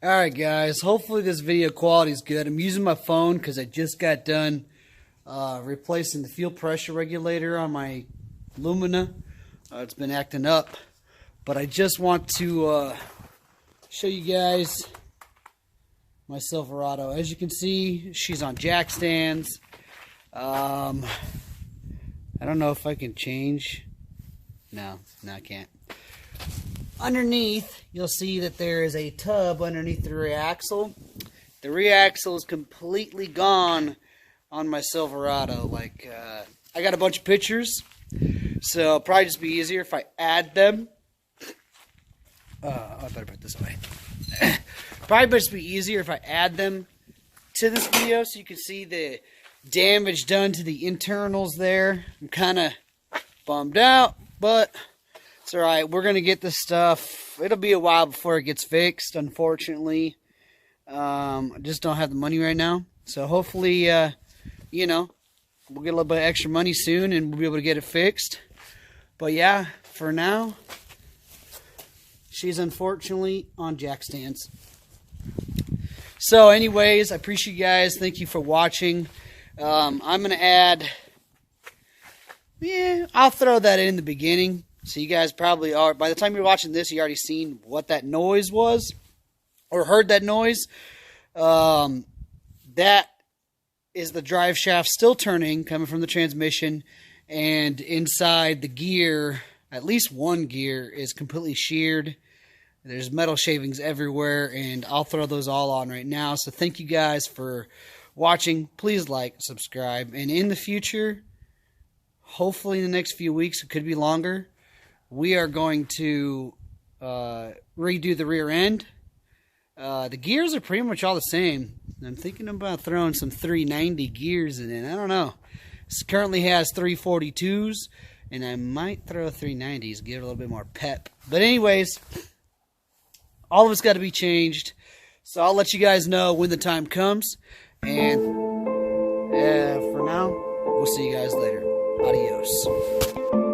Alright guys, hopefully this video quality is good. I'm using my phone because I just got done replacing the fuel pressure regulator on my Lumina. It's been acting up, but I just want to show you guys my Silverado. As you can see, she's on jack stands. I don't know if I can change. No, I can't. Underneath, you'll see that there is a tub underneath the rear axle. The rear axle is completely gone on my Silverado. I got a bunch of pictures, so it'll probably just be easier if I add them. I better put this away. Probably just be easier if I add them to this video so you can see the damage done to the internals there. I'm kind of bummed out, but it's alright. We're going to get this stuff. It'll be a while before it gets fixed, unfortunately. I just don't have the money right now. So hopefully, we'll get a little bit of extra money soon and we'll be able to get it fixed. But yeah, for now, she's unfortunately on jack stands. So anyways, I appreciate you guys. Thank you for watching. I'm going to add, I'll throw that in the beginning. So you guys probably are, by the time you're watching this, you already seen what that noise was, or heard that noise. That is the drive shaft still turning, coming from the transmission, and inside the gear, at least one gear is completely sheared. There's metal shavings everywhere, and I'll throw those all on right now. So thank you guys for watching. Please like, subscribe, and in the future, hopefully in the next few weeks, it could be longer, we are going to redo the rear end. The gears are pretty much all the same. I'm thinking about throwing some 390 gears in it. I don't know. This currently has 342s, and I might throw 390s, give it a little bit more pep. But anyways, all of it's got to be changed. So I'll let you guys know when the time comes. And for now, we'll see you guys later. Adios.